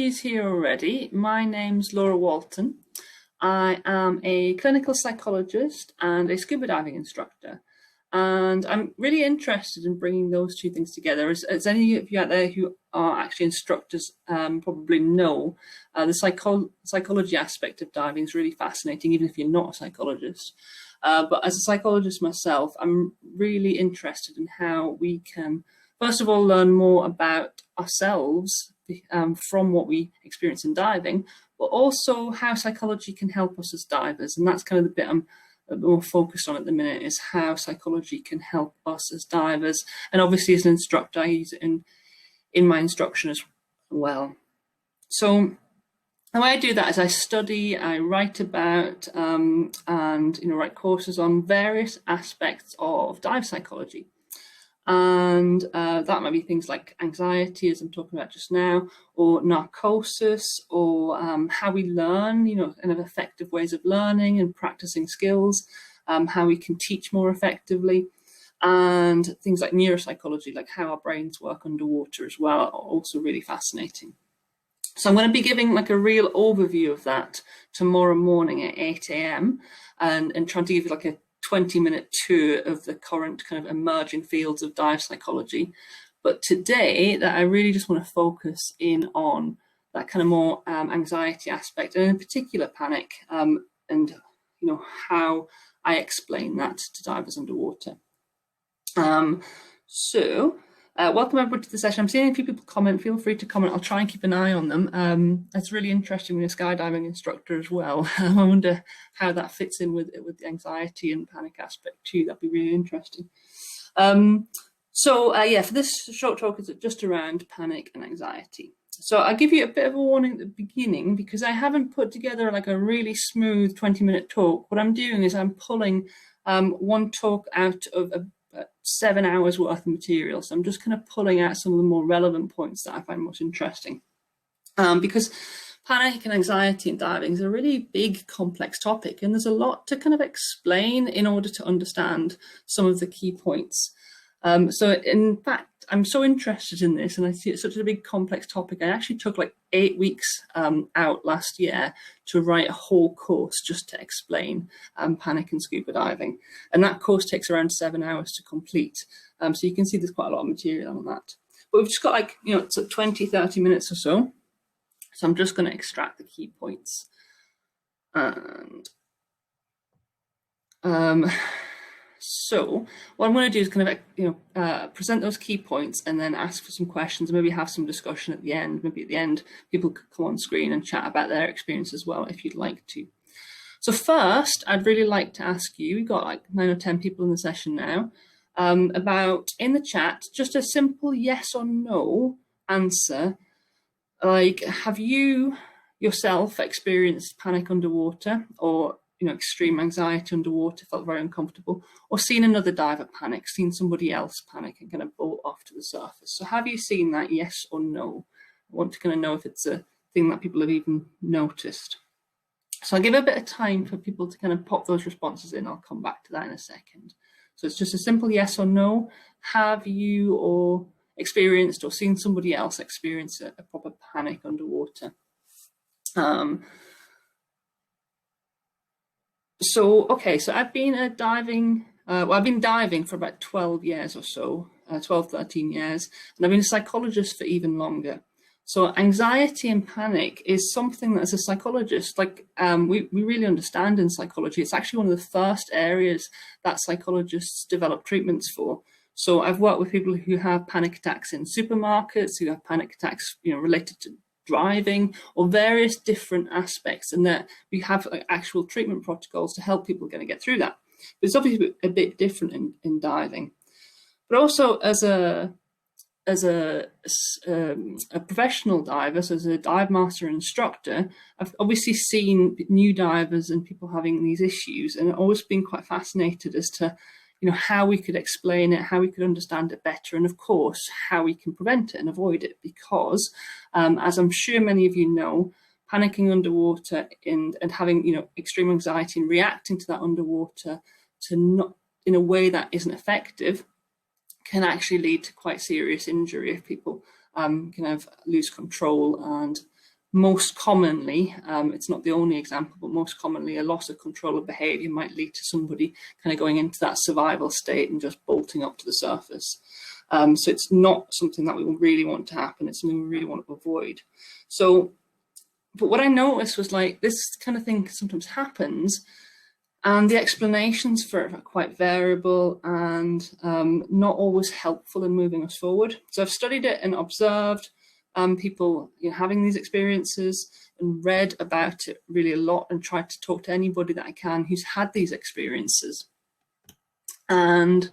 everybody's here already, my name's Laura Walton. I am a clinical psychologist and a scuba diving instructor. And I'm really interested in bringing those two things together. As any of you out there who are actually instructors probably know, the psychology aspect of diving is really fascinating, even if you're not a psychologist. But as a psychologist myself, I'm really interested in how we can, first of all, learn more about ourselves from what we experience in diving, but also how psychology can help us as divers. And that's kind of the bit I'm more focused on at the minute, is how psychology can help us as divers. And obviously as an instructor, I use it in my instruction as well. So the way I do that is I study, I write about and write courses on various aspects of dive psychology. And that might be things like anxiety, as I'm talking about just now, or narcosis, or how we learn, kind of effective ways of learning and practicing skills, how we can teach more effectively, and things like neuropsychology, like how our brains work underwater as well, are also really fascinating. So I'm going to be giving like a real overview of that tomorrow morning at 8 a.m. and trying to give you like a 20-minute tour of the current kind of emerging fields of dive psychology. But today, that I really just want to focus in on that kind of more anxiety aspect, and in particular panic, and how I explain that to divers underwater. Welcome everybody to the session. I'm seeing a few people comment. Feel free to comment. I'll try and keep an eye on them. It's really interesting with a skydiving instructor as well. I wonder how that fits in with the anxiety and panic aspect too. That'd be really interesting. For this short talk, it's just around panic and anxiety. So I'll give you a bit of a warning at the beginning, because I haven't put together like a really smooth 20-minute talk. What I'm doing is I'm pulling one talk out of a 7 hours worth of material. So I'm just kind of pulling out some of the more relevant points that I find most interesting. Because panic and anxiety in diving is a really big, complex topic, and there's a lot to kind of explain in order to understand some of the key points. So in fact, I'm so interested in this, and I see it's such a big, complex topic. I actually took like 8 weeks out last year to write a whole course just to explain panic and scuba diving. And that course takes around 7 hours to complete. So you can see there's quite a lot of material on that. But we've just got like, it's 20, 30 minutes or so. So I'm just going to extract the key points. And so what I'm going to do is kind of, present those key points and then ask for some questions, and maybe have some discussion at the end. Maybe at the end, people could come on screen and chat about their experience as well, if you'd like to. So first, I'd really like to ask you, we've got like 9 or 10 people in the session now, about in the chat, just a simple yes or no answer. Like, have you yourself experienced panic underwater, or extreme anxiety underwater, felt very uncomfortable, or seen another diver panic, seen somebody else panic and kind of bolt off to the surface? So have you seen that, yes or no? I want to kind of know if it's a thing that people have even noticed. So I'll give a bit of time for people to kind of pop those responses in. I'll come back to that in a second. So it's just a simple yes or no. Have you or experienced or seen somebody else experience a proper panic underwater? So I've been diving for about 12 years or so, 12, 13 years, and I've been a psychologist for even longer. So anxiety and panic is something that, as a psychologist, we really understand in psychology. It's actually one of the first areas that psychologists develop treatments for. So I've worked with people who have panic attacks in supermarkets, who have panic attacks, related to driving, or various different aspects, and that we have actual treatment protocols to help people get through that. But it's obviously a bit different in diving. But also as a professional diver, so as a dive master and instructor, I've obviously seen new divers and people having these issues, and I've always been quite fascinated as to how we could explain it, how we could understand it better, and of course, how we can prevent it and avoid it. Because, as I'm sure many of you know, panicking underwater and having, extreme anxiety and reacting to that underwater in a way that isn't effective can actually lead to quite serious injury if people kind of lose control and most commonly, it's not the only example, but most commonly a loss of control of behaviour might lead to somebody kind of going into that survival state and just bolting up to the surface. So it's not something that we really want to happen. It's something we really want to avoid. So, but what I noticed was like this kind of thing sometimes happens, and the explanations for it are quite variable and not always helpful in moving us forward. So I've studied it and observed people having these experiences and read about it really a lot and tried to talk to anybody that I can who's had these experiences. And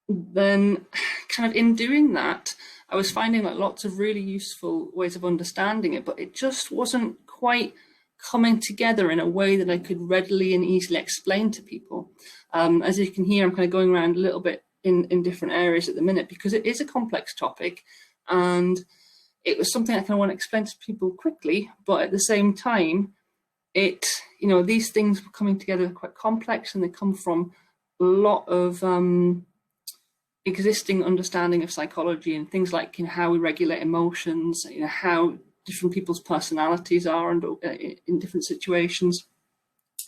then kind of in doing that, I was finding like lots of really useful ways of understanding it, but it just wasn't quite coming together in a way that I could readily and easily explain to people. As you can hear, I'm kind of going around a little bit in different areas at the minute because it is a complex topic, and it was something I kind of want to explain to people quickly, but at the same time, these things were coming together quite complex, and they come from a lot of existing understanding of psychology and things like how we regulate emotions, how different people's personalities are in different situations.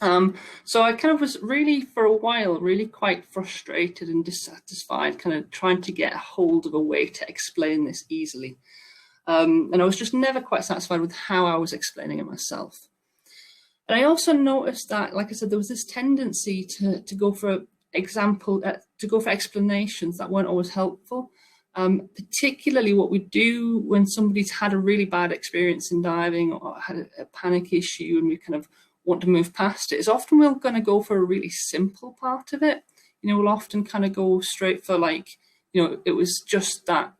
So I kind of was really, for a while, really quite frustrated and dissatisfied, kind of trying to get a hold of a way to explain this easily. And I was just never quite satisfied with how I was explaining it myself. And I also noticed that, like I said, there was this tendency to go for explanations that weren't always helpful. Particularly what we do when somebody's had a really bad experience in diving or had a panic issue and we kind of want to move past it, is often we're going to go for a really simple part of it. We'll often kind of go straight for it was just that,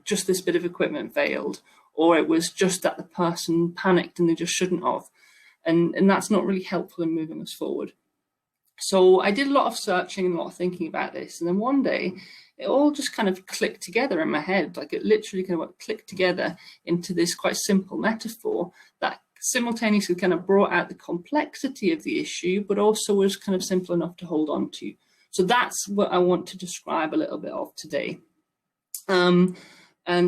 just this bit of equipment failed, or it was just that the person panicked and they just shouldn't have. And that's not really helpful in moving us forward. So I did a lot of searching and a lot of thinking about this. And then one day, it all just kind of clicked together in my head. Like it literally kind of clicked together into this quite simple metaphor that simultaneously kind of brought out the complexity of the issue, but also was kind of simple enough to hold on to. So that's what I want to describe a little bit of today. And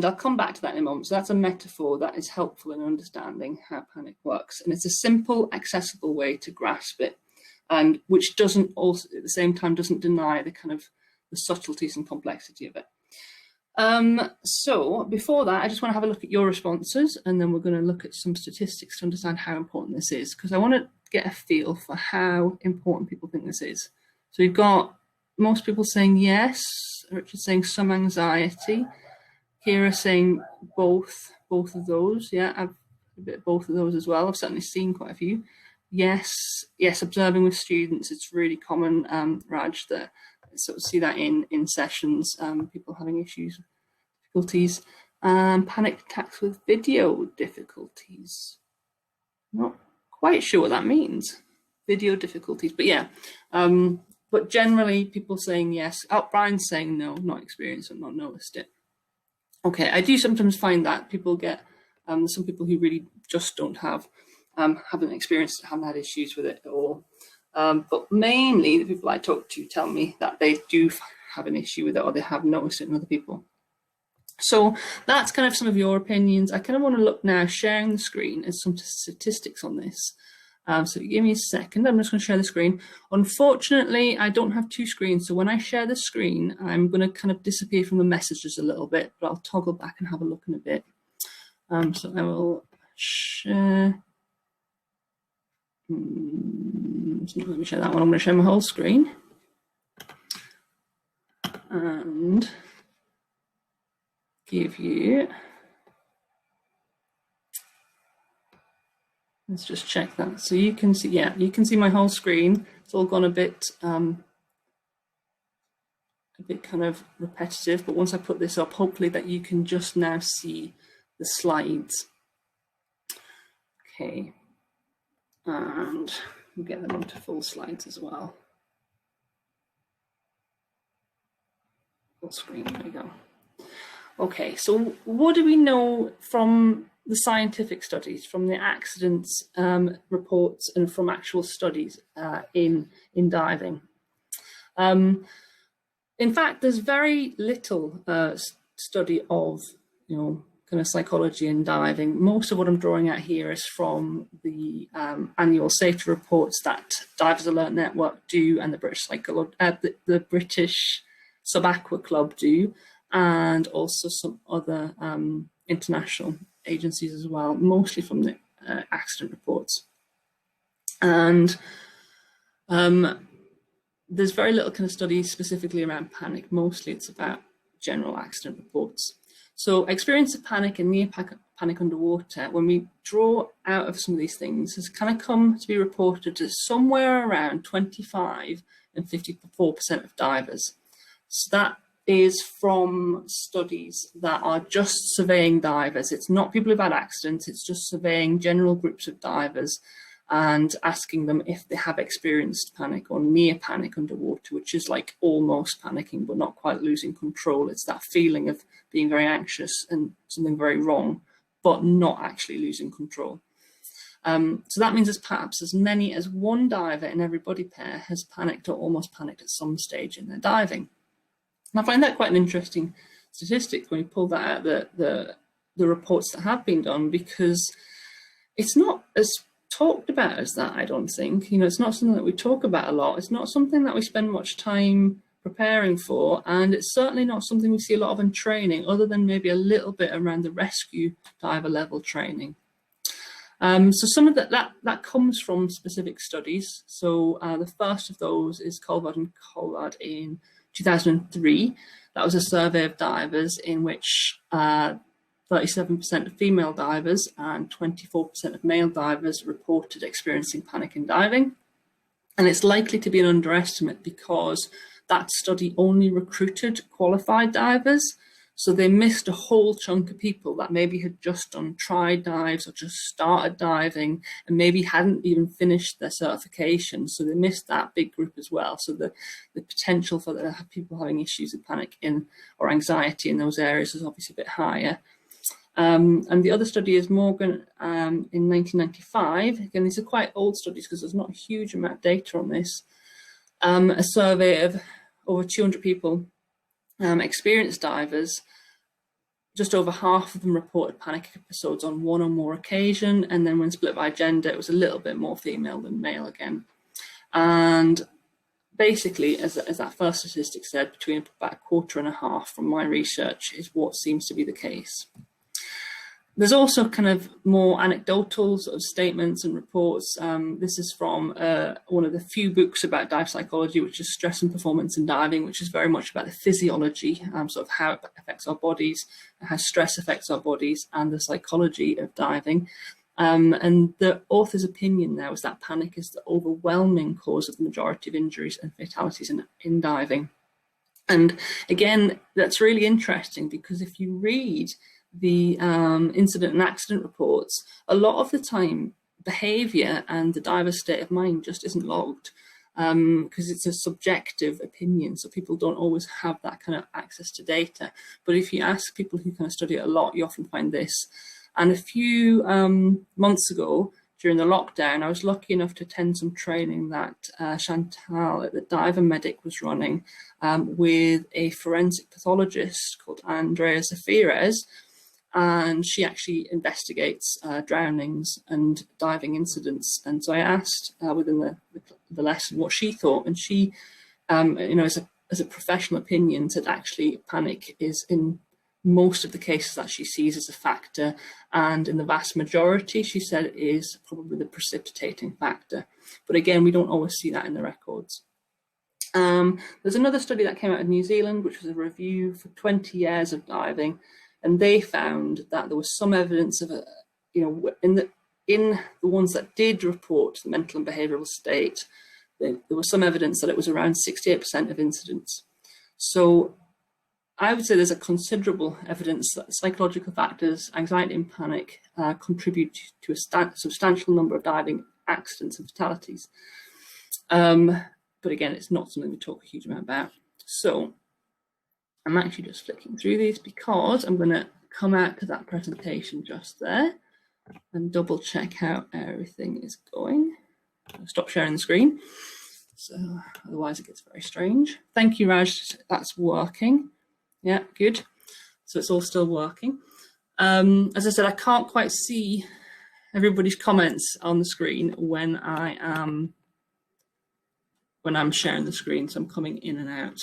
I'll come back to that in a moment. So that's a metaphor that is helpful in understanding how panic works. And it's a simple, accessible way to grasp it, and which doesn't also, at the same time, doesn't deny the kind of the subtleties and complexity of it. So before that, I just want to have a look at your responses, and then we're going to look at some statistics to understand how important this is, because I want to get a feel for how important people think this is. So we've got most people saying yes, Richard saying some anxiety, Kira saying both of those. Yeah, I've a bit of both of those as well. I've certainly seen quite a few. Yes, observing with students, it's really common, Raj, that sort of see that in sessions, people having issues, difficulties, panic attacks with video difficulties. Not quite sure what that means, video difficulties, but yeah. But generally people saying yes. Brian's saying no, not experienced and not noticed it. Okay, I do sometimes find that people get, some people who really just don't haven't experienced, haven't had issues with it at all. But mainly the people I talk to tell me that they do have an issue with it, or they have noticed it in other people. So that's kind of some of your opinions. I kind of want to look now, sharing the screen, and some statistics on this. So give me a second, I'm just going to share the screen. Unfortunately, I don't have two screens, so when I share the screen, I'm going to kind of disappear from the messages a little bit, but I'll toggle back and have a look in a bit. So I will share. So let me share that one. I'm going to share my whole screen. And give you, let's just check that. So you can see, yeah, you can see my whole screen. It's all gone a bit kind of repetitive, but once I put this up, hopefully that you can just now see the slides. Okay, and we'll get them onto full slides as well. Full screen, there we go. Okay, so what do we know from the scientific studies, from the accidents reports, and from actual studies in diving? In fact, there's very little study of, kind of psychology in diving. Most of what I'm drawing out here is from the annual safety reports that Divers Alert Network do, and the British Sub-Aqua Club do, and also some other international agencies as well, mostly from the accident reports. And there's very little kind of study specifically around panic. Mostly it's about general accident reports. So experience of panic and near panic underwater, when we draw out of some of these things, has kind of come to be reported as somewhere around 25 and 54% of divers. So that is from studies that are just surveying divers. It's not people who've had accidents, it's just surveying general groups of divers and asking them if they have experienced panic or near panic underwater, which is like almost panicking but not quite losing control. It's that feeling of being very anxious and something very wrong, but not actually losing control. So that means there's perhaps as many as one diver in every body pair has panicked or almost panicked at some stage in their diving. And I find that quite an interesting statistic when you pull that out, the reports that have been done, because it's not as talked about as that, I don't think. It's not something that we talk about a lot. It's not something that we spend much time preparing for, and it's certainly not something we see a lot of in training, other than maybe a little bit around the rescue diver level training. So some of that comes from specific studies. So the first of those is Colvard and Colvard in 2003. That was a survey of divers in which 37% of female divers and 24% of male divers reported experiencing panic in diving. And it's likely to be an underestimate because that study only recruited qualified divers. So they missed a whole chunk of people that maybe had just done tried dives or just started diving and maybe hadn't even finished their certification. So they missed that big group as well. So the potential for people having issues with panic or anxiety in those areas is obviously a bit higher. And the other study is Morgan in 1995. Again, these are quite old studies because there's not a huge amount of data on this. A survey of over 200 people, experienced divers. Just over half of them reported panic episodes on one or more occasion, and then when split by gender, it was a little bit more female than male again. And basically, as that first statistic said, between about a quarter and a half from my research is what seems to be the case. There's also kind of more anecdotal sort of statements and reports. This is from one of the few books about dive psychology, which is Stress and Performance in Diving, which is very much about the physiology, sort of how it affects our bodies, how stress affects our bodies, and the psychology of diving. And the author's opinion there was that panic is the overwhelming cause of the majority of injuries and fatalities in diving. And again, that's really interesting because if you read the incident and accident reports, a lot of the time behaviour and the diver's state of mind just isn't logged because it's a subjective opinion, so people don't always have that kind of access to data. But if you ask people who kind of study it a lot, you often find this. And a few months ago during the lockdown, I was lucky enough to attend some training that Chantal at the Diver Medic was running with a forensic pathologist called Andrea Zafirez. And she actually investigates drownings and diving incidents. And so I asked within the lesson what she thought, and she, as a professional opinion, said actually panic is in most of the cases that she sees as a factor, and in the vast majority, she said, it is probably the precipitating factor. But again, we don't always see that in the records. There's another study that came out of New Zealand, which was a review for 20 years of diving. And they found that there was some evidence of, in the ones that did report the mental and behavioural state, there was some evidence that it was around 68% of incidents. So I would say there's a considerable evidence that psychological factors, anxiety and panic, contribute to a substantial number of diving accidents and fatalities. But again, it's not something we talk a huge amount about. So I'm actually just flicking through these because I'm going to come out to that presentation just there and double check how everything is going. I'll stop sharing the screen, so otherwise it gets very strange. Thank you, Raj. That's working. Yeah, good. So it's all still working. As I said, I can't quite see everybody's comments on the screen when I'm sharing the screen, so I'm coming in and out.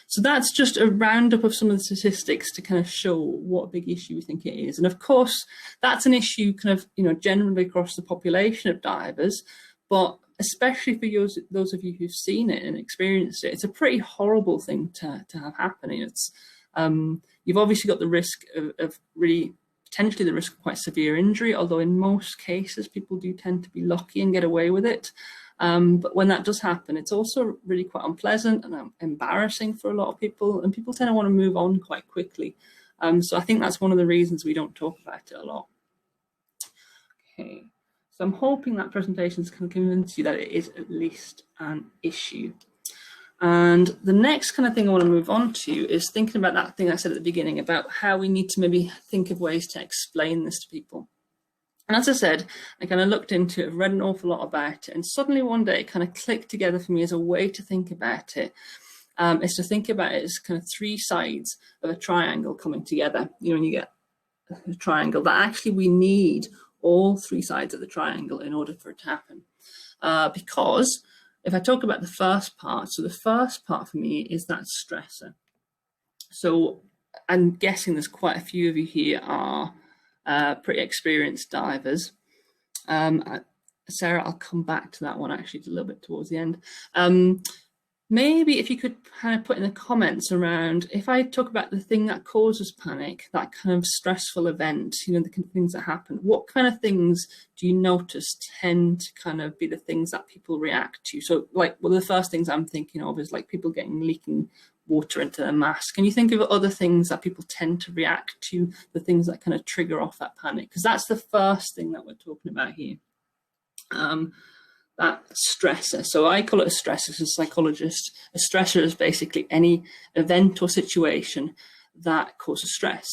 So that's just a roundup of some of the statistics to kind of show what a big issue we think it is. And of course, that's an issue kind of, generally across the population of divers, but especially for those of you who've seen it and experienced it, it's a pretty horrible thing to have happening. It's you've obviously got the risk of really potentially the risk of quite severe injury, although in most cases people do tend to be lucky and get away with it. But when that does happen, it's also really quite unpleasant and embarrassing for a lot of people, and people tend to want to move on quite quickly. So I think that's one of the reasons we don't talk about it a lot. Okay, so I'm hoping that presentation can convince you that it is at least an issue. And the next kind of thing I want to move on to is thinking about that thing I said at the beginning about how we need to maybe think of ways to explain this to people. And as I said, I kind of looked into it, read an awful lot about it, and suddenly one day it kind of clicked together for me as a way to think about it, is to think about it as kind of three sides of a triangle coming together. When you get a triangle, that actually we need all three sides of the triangle in order for it to happen. Because if I talk about the first part, so the first part for me is that stressor. So I'm guessing there's quite a few of you here are pretty experienced divers. Sarah, I'll come back to that one actually a little bit towards the end. Maybe if you could kind of put in the comments around, if I talk about the thing that causes panic, that kind of stressful event, the kind of things that happen, what kind of things do you notice tend to kind of be the things that people react to? So like, well, the first things I'm thinking of is like people leaking water into their mask. Can you think of other things that people tend to react to, the things that kind of trigger off that panic? Because that's the first thing that we're talking about here. That stressor. So I call it a stressor as a psychologist. A stressor is basically any event or situation that causes stress.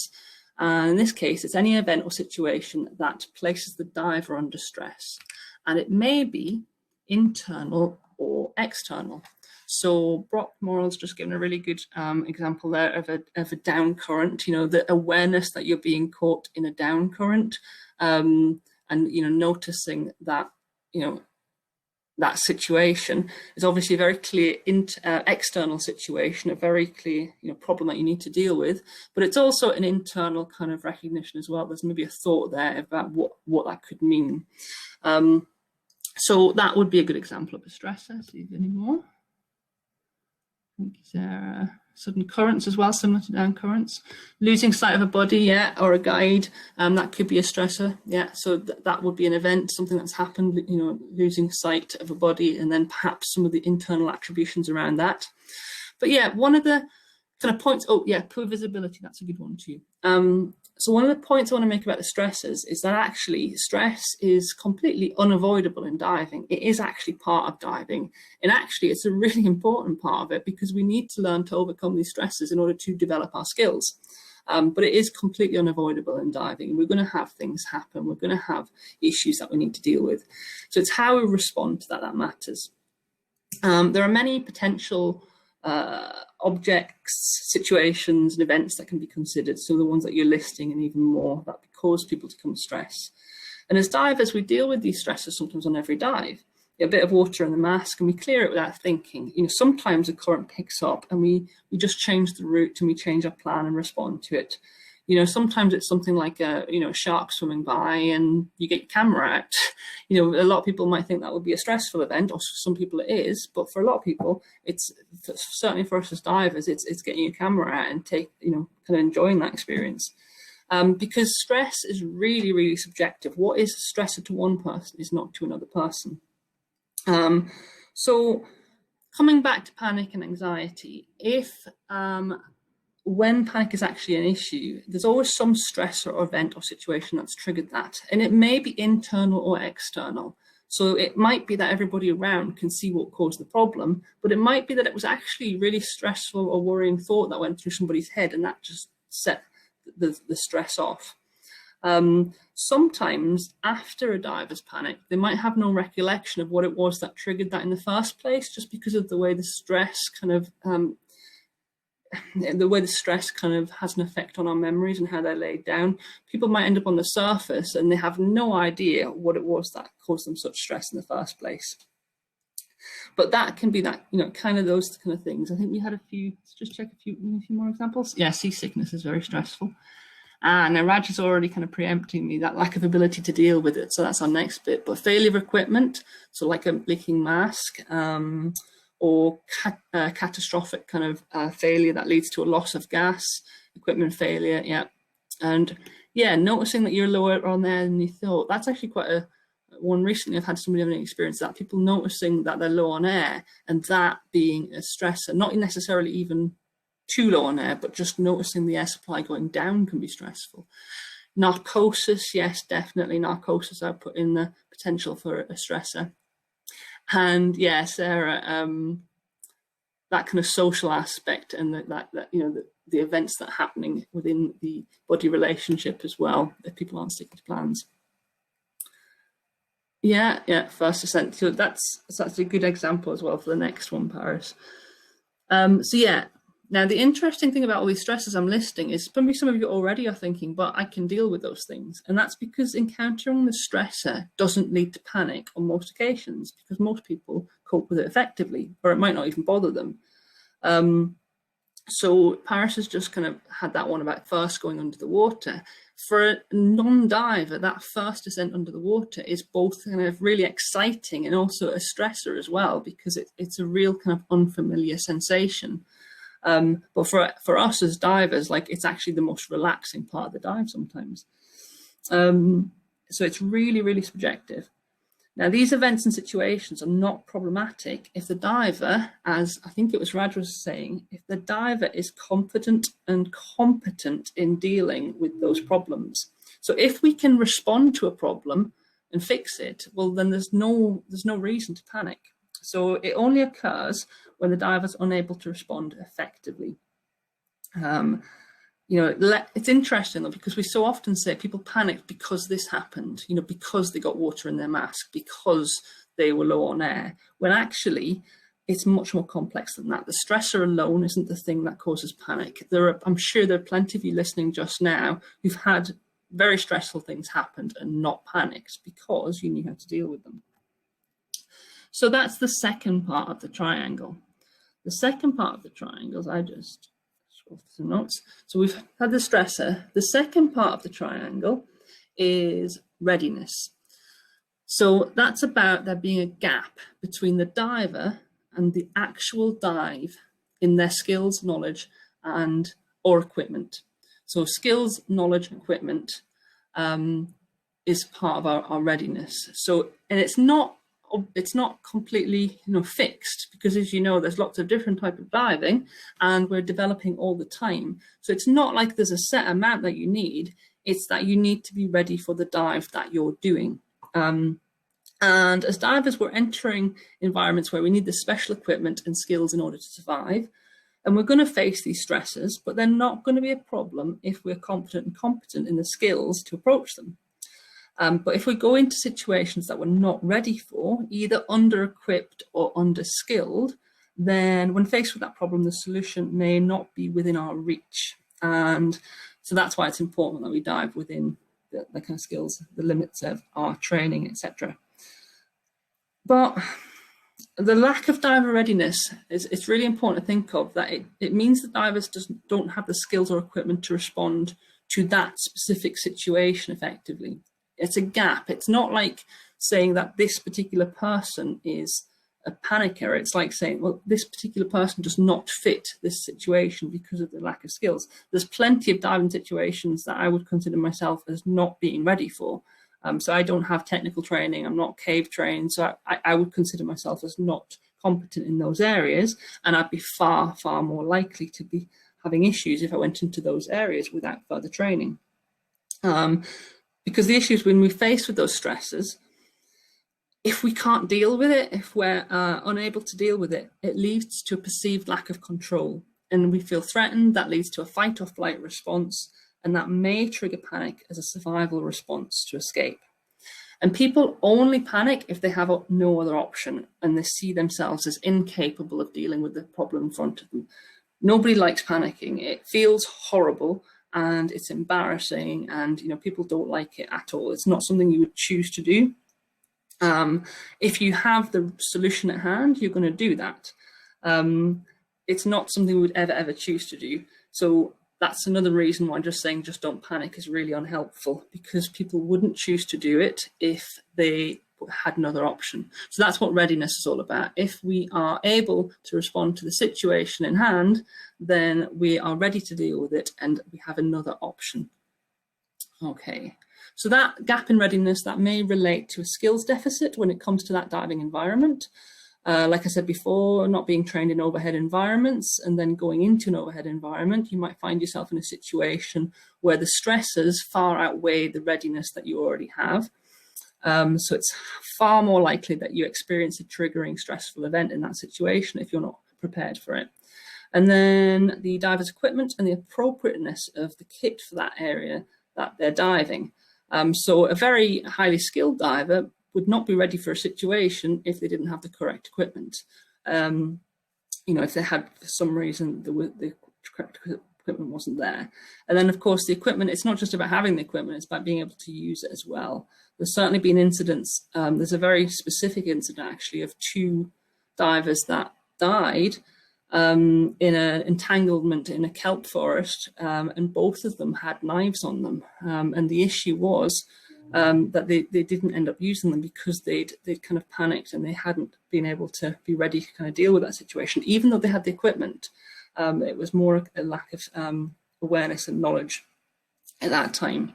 And in this case, it's any event or situation that places the diver under stress. And it may be internal or external. So Brock Morrell's just given a really good example there of a down current, the awareness that you're being caught in a down current, and, noticing that, that situation is obviously a very clear external situation, a very clear problem that you need to deal with, but it's also an internal kind of recognition as well. There's maybe a thought there about what that could mean. So that would be a good example of a stressor. See any more? Thank you, Sarah. Sudden currents as well, similar to down currents. Losing sight of a body, yeah, or a guide, that could be a stressor, yeah. So that would be an event, something that's happened, losing sight of a body, and then perhaps some of the internal attributions around that. But yeah, one of the kind of points, oh yeah, poor visibility, that's a good one too. So one of the points I want to make about the stressors is that actually stress is completely unavoidable in diving. It is actually part of diving. And actually it's a really important part of it because we need to learn to overcome these stresses in order to develop our skills. But it is completely unavoidable in diving. We're going to have things happen. We're going to have issues that we need to deal with. So it's how we respond to that matters. There are many potential objects, situations and events that can be considered. So the ones that you're listing and even more that cause people to come stress. And as divers, we deal with these stresses sometimes on every dive. A bit of water in the mask and we clear it without thinking. Sometimes a current picks up and we just change the route and we change our plan and respond to it. Sometimes it's something like a shark swimming by and you get your camera out. A lot of people might think that would be a stressful event, or some people it is, but for a lot of people, it's certainly for us as divers, it's getting your camera out and kind of enjoying that experience. Because stress is really, really subjective. What is a stressor to one person is not to another person. So coming back to panic and anxiety, when panic is actually an issue, there's always some stressor or event or situation that's triggered that. And it may be internal or external. So it might be that everybody around can see what caused the problem, but it might be that it was actually really stressful or worrying thought that went through somebody's head and that just set the stress off. Sometimes after a diver's panic, they might have no recollection of what it was that triggered that in the first place, just because of the way the stress kind of the way the stress kind of has an effect on our memories and how they're laid down. People might end up on the surface and they have no idea what it was that caused them such stress in the first place. But that can be that, kind of those kind of things. I think we had a few, let's just check a few more examples. Yeah, seasickness is very stressful. Now Raj is already kind of preempting me, that lack of ability to deal with it. So that's our next bit. But failure of equipment, so like a leaking mask, or catastrophic kind of failure that leads to a loss of gas, equipment failure, yeah. And yeah, noticing that you're lower on there than you thought. That's actually quite one recently. I've had somebody having an experience that, people noticing that they're low on air, and that being a stressor, not necessarily even too low on air, but just noticing the air supply going down can be stressful. Narcosis, yes, definitely narcosis. I put in the potential for a stressor. And yeah, Sarah, that kind of social aspect and the events that are happening within the body relationship as well, if people aren't sticking to plans. Yeah, first ascent. So that's a good example as well for the next one, Paris. So yeah, now the interesting thing about all these stresses I'm listing is probably some of you already are thinking, but I can deal with those things. And that's because encountering the stressor doesn't lead to panic on most occasions, because most people cope with it effectively, or it might not even bother them. So Paris has just kind of had that one about first going under the water. For a non-diver, that first descent under the water is both kind of really exciting and also a stressor as well, because it's a real kind of unfamiliar sensation. But for us as divers, like, it's actually the most relaxing part of the dive sometimes. So it's really, really subjective. Now, these events and situations are not problematic if the diver, as I think it was Raj was saying, if the diver is confident and competent in dealing with those problems. So if we can respond to a problem and fix it, well, then there's no reason to panic. So it only occurs when the diver's unable to respond effectively. It's interesting though, because we so often say people panicked because this happened, because they got water in their mask, because they were low on air, when actually it's much more complex than that. The stressor alone isn't the thing that causes panic. I'm sure there are plenty of you listening just now who've had very stressful things happen and not panicked because you knew how to deal with them. So that's the second part of the triangle. The second part of the triangles, I just scroll through some notes. So we've had the stressor. The second part of the triangle is readiness. So that's about there being a gap between the diver and the actual dive in their skills, knowledge, or equipment. So skills, knowledge, equipment is part of our readiness. So, and it's not completely fixed, because as you know, there's lots of different types of diving and we're developing all the time. So it's not like there's a set amount that you need, it's that you need to be ready for the dive that you're doing. And as divers, we're entering environments where we need the special equipment and skills in order to survive. And we're going to face these stresses, but they're not going to be a problem if we're confident and competent in the skills to approach them. But if we go into situations that we're not ready for, either under-equipped or under-skilled, then when faced with that problem, the solution may not be within our reach. And so that's why it's important that we dive within the kind of skills, the limits of our training, etc. But the lack of diver readiness it's really important to think of, that it means that divers don't have the skills or equipment to respond to that specific situation effectively. It's a gap. It's not like saying that this particular person is a panicker. It's like saying, well, this particular person does not fit this situation because of the lack of skills. There's plenty of diving situations that I would consider myself as not being ready for. So I don't have technical training. I'm not cave trained. So I would consider myself as not competent in those areas. And I'd be far, far more likely to be having issues if I went into those areas without further training. Because the issue is when we're faced with those stresses, if we can't deal with it, if we're unable to deal with it, it leads to a perceived lack of control. And we feel threatened. That leads to a fight or flight response. And that may trigger panic as a survival response to escape. And people only panic if they have no other option and they see themselves as incapable of dealing with the problem in front of them. Nobody likes panicking. It feels horrible and it's embarrassing, and people don't like it at all. It's not something you would choose to do. If you have the solution at hand, you're going to do that. It's not something we would ever choose to do. So that's another reason why just saying just don't panic is really unhelpful, because people wouldn't choose to do it if they had another option. So that's what readiness is all about. If we are able to respond to the situation in hand, then we are ready to deal with it and we have another option. Okay, so that gap in readiness, that may relate to a skills deficit when it comes to that diving environment. Like I said before, not being trained in overhead environments and then going into an overhead environment, you might find yourself in a situation where the stressors far outweigh the readiness that you already have. So it's far more likely that you experience a triggering stressful event in that situation if you're not prepared for it. And then the diver's equipment and the appropriateness of the kit for that area that they're diving. So a very highly skilled diver would not be ready for a situation if they didn't have the correct equipment. If they had, for some reason, the correct equipment wasn't there. And then, of course, the equipment, it's not just about having the equipment, it's about being able to use it as well. There's certainly been incidents, there's a very specific incident actually of 2 divers that died in an entanglement in a kelp forest, and both of them had knives on them. And the issue was that they didn't end up using them because they'd kind of panicked and they hadn't been able to be ready to kind of deal with that situation, even though they had the equipment. It was more a lack of awareness and knowledge at that time.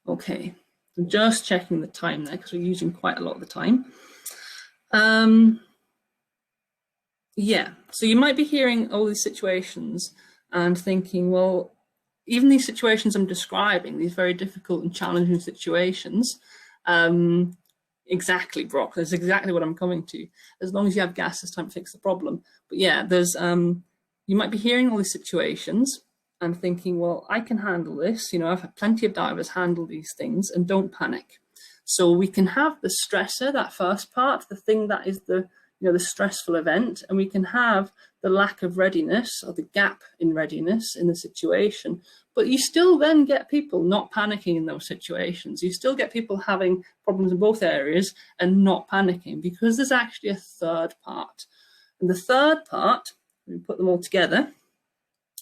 Okay, I'm just checking the time there because we're using quite a lot of the time. Yeah, so you might be hearing all these situations and thinking, well, even these situations I'm describing, these very difficult and challenging situations, exactly, Brock, that's exactly what I'm coming to. As long as you have gas, it's time to fix the problem. But yeah, there's, you might be hearing all these situations and thinking, well, I can handle this. I've had plenty of divers handle these things, and don't panic. So we can have the stressor, that first part, the thing that is the stressful event, and we can have the lack of readiness or the gap in readiness in the situation. But you still then get people not panicking in those situations. You still get people having problems in both areas and not panicking, because there's actually a third part. And the third part, we put them all together,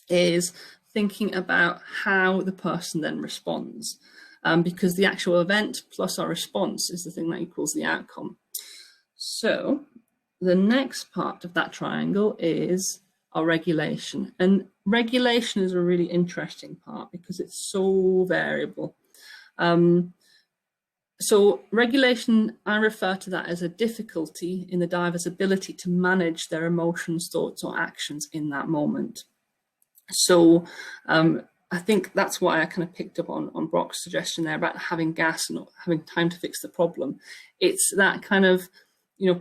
is thinking about how the person then responds. Because the actual event plus our response is the thing that equals the outcome. So the next part of that triangle is our regulation. And regulation is a really interesting part because it's so variable. So regulation, I refer to that as a difficulty in the diver's ability to manage their emotions, thoughts, or actions in that moment. So I think that's why I kind of picked up on Brock's suggestion there about having gas and not having time to fix the problem. It's that kind of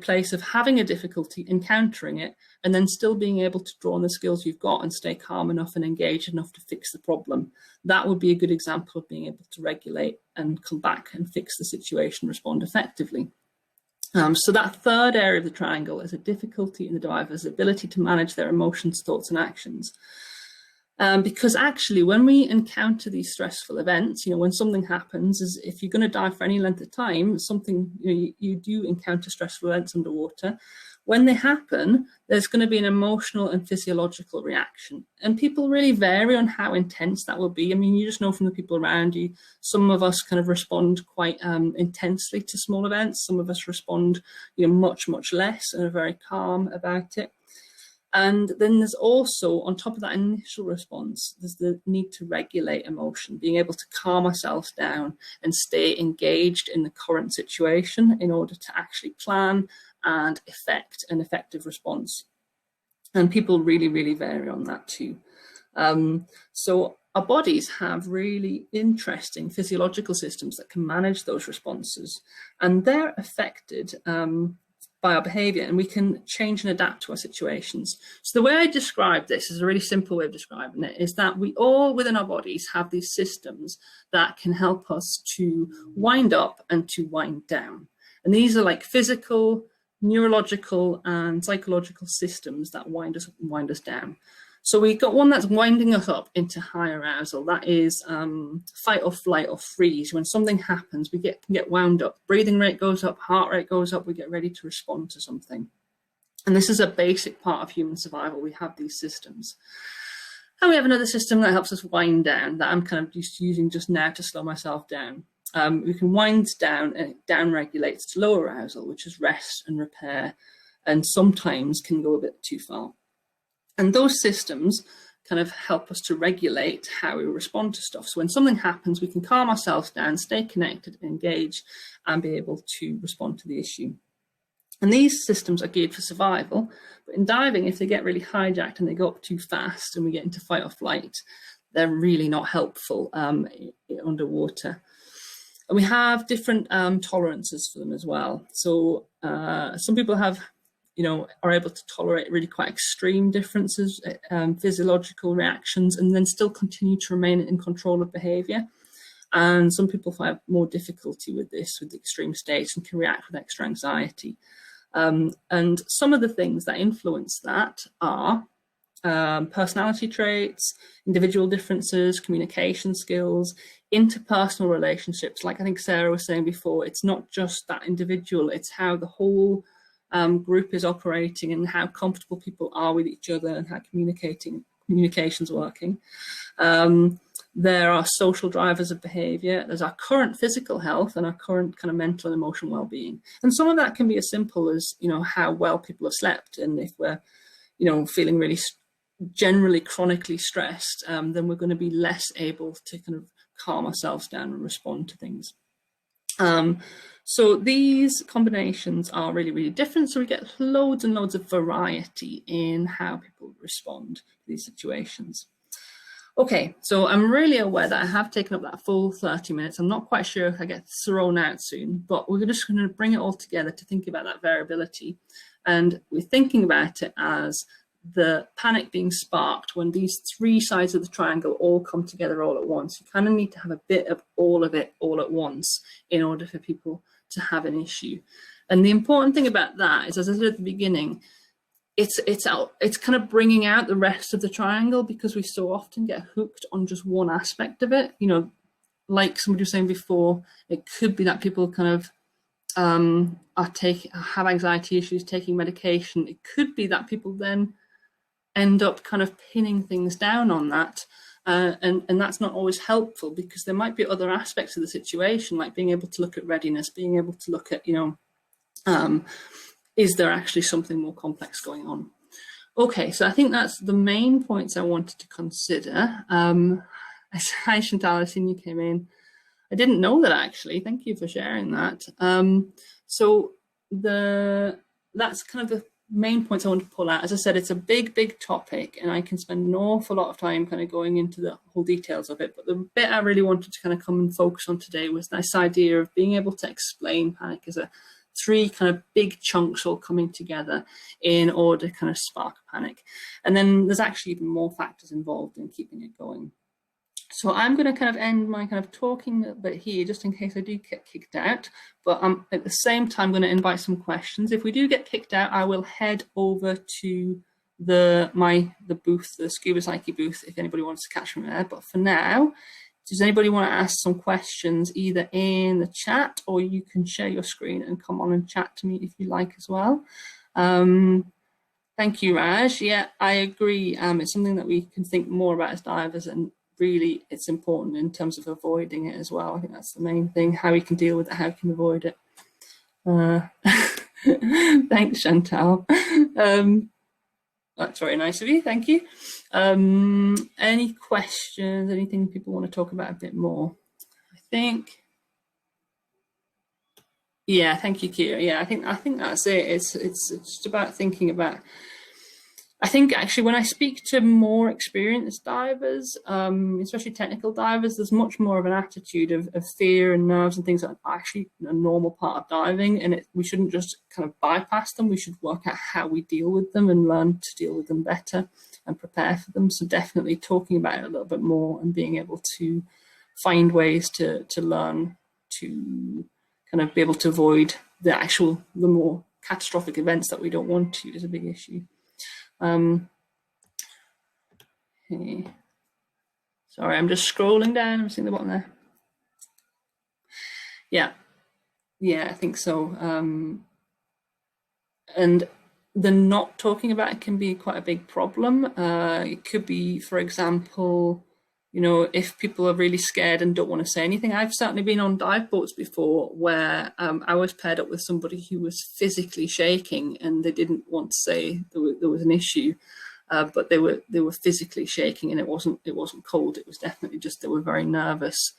place of having a difficulty, encountering it, and then still being able to draw on the skills you've got and stay calm enough and engaged enough to fix the problem. That would be a good example of being able to regulate and come back and fix the situation, respond effectively. So that third area of the triangle is a difficulty in the diver's ability to manage their emotions, thoughts, and actions. Because actually, when we encounter these stressful events, when something happens, is if you're going to dive for any length of time, something, you do encounter stressful events underwater. When they happen, there's going to be an emotional and physiological reaction. And people really vary on how intense that will be. I mean, you just know from the people around you, some of us kind of respond quite intensely to small events. Some of us respond, much, much less and are very calm about it. And then there's also, on top of that initial response, there's the need to regulate emotion, being able to calm ourselves down and stay engaged in the current situation in order to actually plan and effect an effective response. And people really, really vary on that too. So our bodies have really interesting physiological systems that can manage those responses, and they're affected by our behavior, and we can change and adapt to our situations. So the way I describe this is a really simple way of describing it, is that we all within our bodies have these systems that can help us to wind up and to wind down. And these are like physical, neurological, and psychological systems that wind us up and wind us down. So we got one that's winding us up into high arousal. That is fight or flight or freeze. When something happens, we can get wound up. Breathing rate goes up, heart rate goes up, we get ready to respond to something. And this is a basic part of human survival. We have these systems. And we have another system that helps us wind down, that I'm kind of using just now to slow myself down. We can wind down, and it down regulates to low arousal, which is rest and repair, and sometimes can go a bit too far. And those systems kind of help us to regulate how we respond to stuff. So when something happens, we can calm ourselves down, stay connected, engage, and be able to respond to the issue. And these systems are geared for survival, but in diving, if they get really hijacked and they go up too fast and we get into fight or flight, they're really not helpful underwater. And we have different tolerances for them as well. So some people have, are able to tolerate really quite extreme differences, physiological reactions, and then still continue to remain in control of behavior. And some people find more difficulty with this, with the extreme states, and can react with extra anxiety. And some of the things that influence that are personality traits, individual differences, communication skills, interpersonal relationships. Like I think Sarah was saying before, it's not just that individual, it's how the whole group is operating and how comfortable people are with each other and how communication's working. There are social drivers of behavior. There's our current physical health and our current kind of mental and emotional well-being. And some of that can be as simple as, how well people have slept. And if we're, feeling really generally chronically stressed, then we're going to be less able to kind of calm ourselves down and respond to things. So these combinations are really, really different. So we get loads and loads of variety in how people respond to these situations. Okay, so I'm really aware that I have taken up that full 30 minutes. I'm not quite sure if I get thrown out soon, but we're just going to bring it all together to think about that variability. And we're thinking about it as the panic being sparked when these three sides of the triangle all come together all at once. You kind of need to have a bit of it all at once in order for people to have an issue. And the important thing about that is, as I said at the beginning, it's kind of bringing out the rest of the triangle, because we so often get hooked on just one aspect of it. Like somebody was saying before, it could be that people kind of have anxiety issues, taking medication. It could be that people then end up kind of pinning things down on that, and that's not always helpful, because there might be other aspects of the situation, like being able to look at readiness, being able to look at, is there actually something more complex going on? Okay, so I think that's the main points I wanted to consider. Hi Chantal, I've seen you came in. I didn't know that actually. Thank you for sharing that. So that's kind of the main points I want to pull out. As I said, it's a big, big topic, and I can spend an awful lot of time kind of going into the whole details of it. But the bit I really wanted to kind of come and focus on today was this idea of being able to explain panic as three kind of big chunks all coming together in order to kind of spark panic. And then there's actually even more factors involved in keeping it going. So I'm going to kind of end my kind of talking a bit here, just in case I do get kicked out. But I'm at the same time going to invite some questions. If we do get kicked out, I will head over to the booth, the Scubapsyche booth, if anybody wants to catch me there. But for now, does anybody want to ask some questions either in the chat, or you can share your screen and come on and chat to me if you like as well? Thank you, Raj. Yeah, I agree. It's something that we can think more about as divers, and really it's important in terms of avoiding it as well. I think that's the main thing, how we can deal with it, how we can avoid it. Thanks, Chantal. That's very nice of you, thank you. Any questions, anything people want to talk about a bit more? I think, yeah, thank you, Kira. Yeah, I think that's it. It's just about thinking about, I think actually when I speak to more experienced divers, especially technical divers, there's much more of an attitude of fear and nerves and things that are actually a normal part of diving, and we shouldn't just kind of bypass them. We should work out how we deal with them and learn to deal with them better and prepare for them. So definitely talking about it a little bit more and being able to find ways to learn to kind of be able to avoid the more catastrophic events that we don't want to is a big issue. Okay. Sorry, I'm just scrolling down. I'm seeing the bottom there. Yeah, I think so. And the not talking about it can be quite a big problem. It could be, for example, if people are really scared and don't want to say anything. I've certainly been on dive boats before where I was paired up with somebody who was physically shaking and they didn't want to say there was an issue, but they were physically shaking, and it wasn't cold. It was definitely just they were very nervous.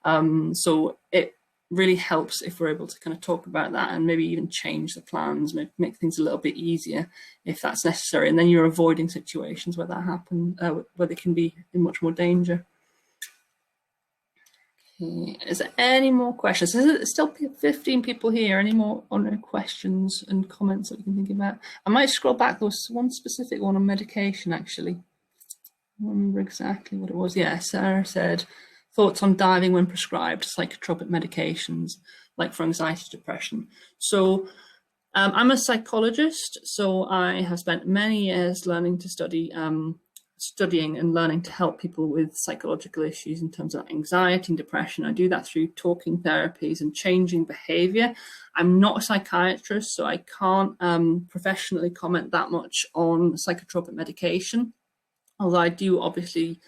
So it really helps if we're able to kind of talk about that and maybe even change the plans, make things a little bit easier if that's necessary. And then you're avoiding situations where that happens, where they can be in much more danger. Okay. Is there any more questions? There's still 15 people here. Any more questions and comments that we can think about? I might scroll back. There was one specific one on medication, actually. I don't remember exactly what it was. Yeah, Sarah said, thoughts on diving when prescribed psychotropic medications, like for anxiety, depression. So I'm a psychologist, so I have spent many years learning to studying and learning to help people with psychological issues in terms of anxiety and depression. I do that through talking therapies and changing behavior. I'm not a psychiatrist, so I can't professionally comment that much on psychotropic medication, although I do obviously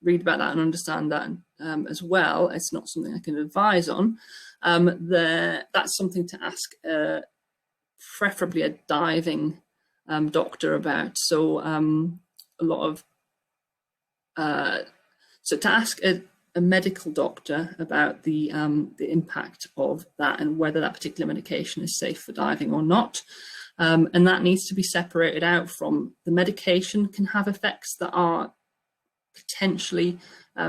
read about that and understand that as well. It's not something I can advise on. That's something to ask preferably a diving doctor about. So so to ask a medical doctor about the impact of that and whether that particular medication is safe for diving or not. And that needs to be separated out from the medication can have effects that are potentially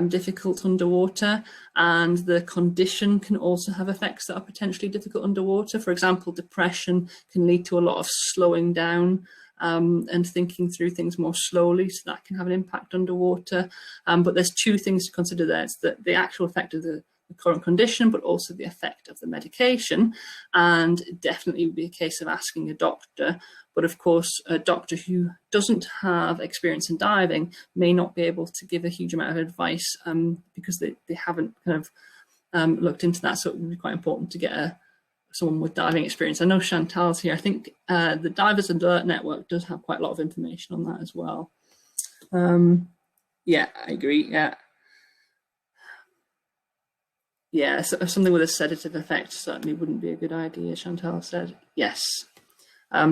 difficult underwater, and the condition can also have effects that are potentially difficult underwater. For example, depression can lead to a lot of slowing down and thinking through things more slowly, so that can have an impact underwater. But there's two things to consider there. It's the actual effect of the current condition, but also the effect of the medication. And it definitely would be a case of asking a doctor. But of course, a doctor who doesn't have experience in diving may not be able to give a huge amount of advice because they haven't kind of looked into that. So it would be quite important to get someone with diving experience. I know Chantal's here. I think the Divers Alert Network does have quite a lot of information on that as well. Yeah, I agree. Yeah, so something with a sedative effect certainly wouldn't be a good idea, Chantal said. Yes.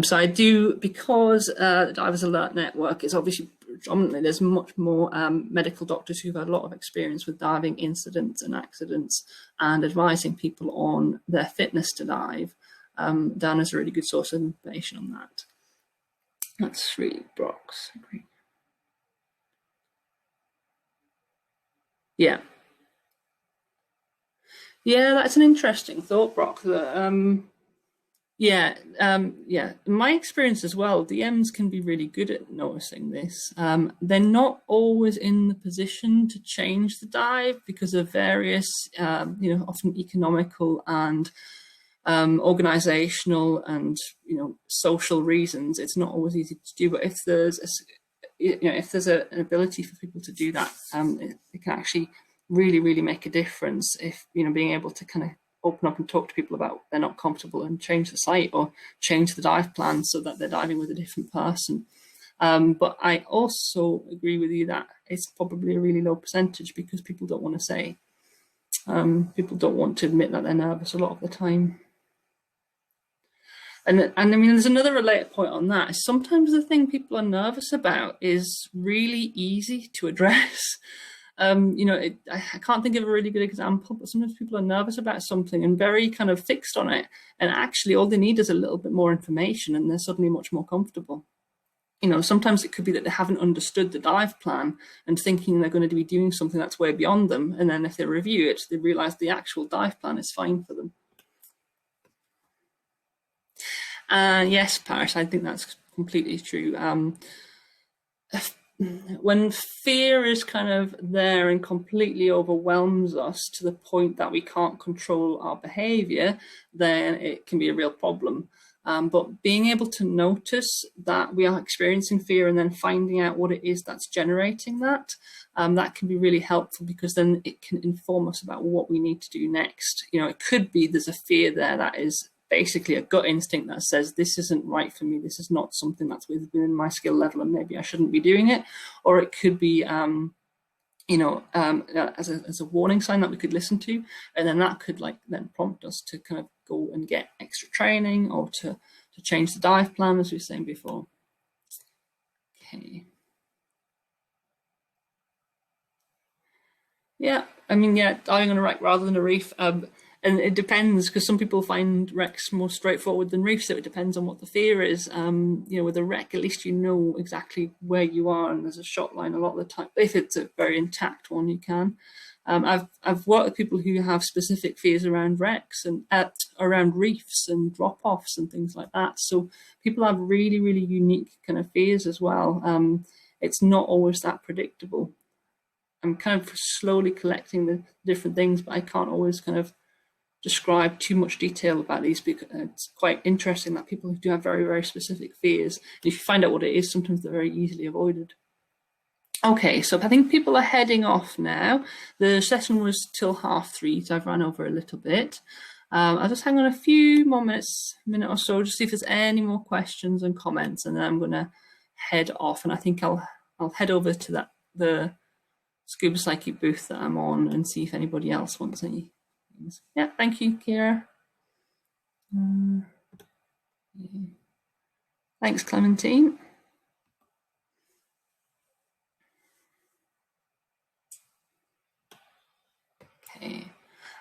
So I do, because the Divers Alert Network is obviously predominantly, there's much more medical doctors who've had a lot of experience with diving incidents and accidents and advising people on their fitness to dive. Dan is a really good source of information on that. That's really Brock's. Great. Yeah. Yeah, that's an interesting thought, Brock. That, yeah. My experience as well, DMs can be really good at noticing this. They're not always in the position to change the dive because of various, often economical and organizational and social reasons. It's not always easy to do. But if there's an ability for people to do that, it can actually really make a difference. If being able to kind of open up and talk to people about they're not comfortable and change the site or change the dive plan so that they're diving with a different person. But I also agree with you that it's probably a really low percentage because people don't want to say. People don't want to admit that they're nervous a lot of the time. And I mean, there's another related point on that. Sometimes the thing people are nervous about is really easy to address. I can't think of a really good example, but sometimes people are nervous about something and very kind of fixed on it. And actually all they need is a little bit more information and they're suddenly much more comfortable. Sometimes it could be that they haven't understood the dive plan and thinking they're going to be doing something that's way beyond them. And then if they review it, they realize the actual dive plan is fine for them. Yes, Paris, I think that's completely true. When fear is kind of there and completely overwhelms us to the point that we can't control our behavior, then it can be a real problem. But being able to notice that we are experiencing fear and then finding out what it is that's generating that, that can be really helpful, because then it can inform us about what we need to do next. You know, it could be there's a fear there that is basically a gut instinct that says this isn't right for me, this is not something that's within my skill level, and maybe I shouldn't be doing it. Or it could be as a warning sign that we could listen to, and then that could then prompt us to kind of go and get extra training, or to change the dive plan, as we were saying before. Okay. Yeah, I mean, yeah, diving on a wreck rather than a reef. And it depends, because some people find wrecks more straightforward than reefs, so it depends on what the fear is. With a wreck, at least you know exactly where you are, and there's a shot line a lot of the time. If it's a very intact one, you can. I've worked with people who have specific fears around wrecks and around reefs and drop-offs and things like that. So people have really, really unique kind of fears as well. It's not always that predictable. I'm kind of slowly collecting the different things, but I can't always kind of describe too much detail about these, because it's quite interesting that people do have very, very specific fears. And if you find out what it is, sometimes they're very easily avoided. Okay, so I think people are heading off now. The session was till 3:30, so I've run over a little bit. I'll just hang on a few more minutes, minute or so, just see if there's any more questions and comments, and then I'm going to head off. And I think I'll head over to the Scubapsyche booth that I'm on, and see if anybody else wants any things. Yeah, thank you, Kira. Yeah. Thanks, Clementine. Okay.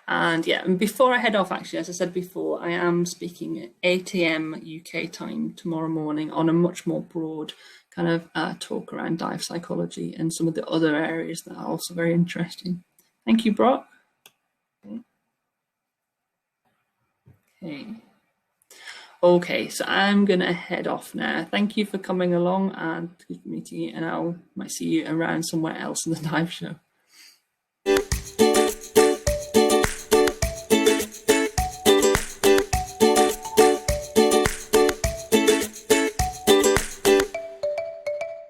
And yeah, and before I head off, actually, as I said before, I am speaking at 8 AM UK time tomorrow morning on a much more broad kind of talk around dive psychology and some of the other areas that are also very interesting. Thank you, Brock. Okay, so I'm going to head off now. Thank you for coming along and meeting you, and I might see you around somewhere else in the dive show.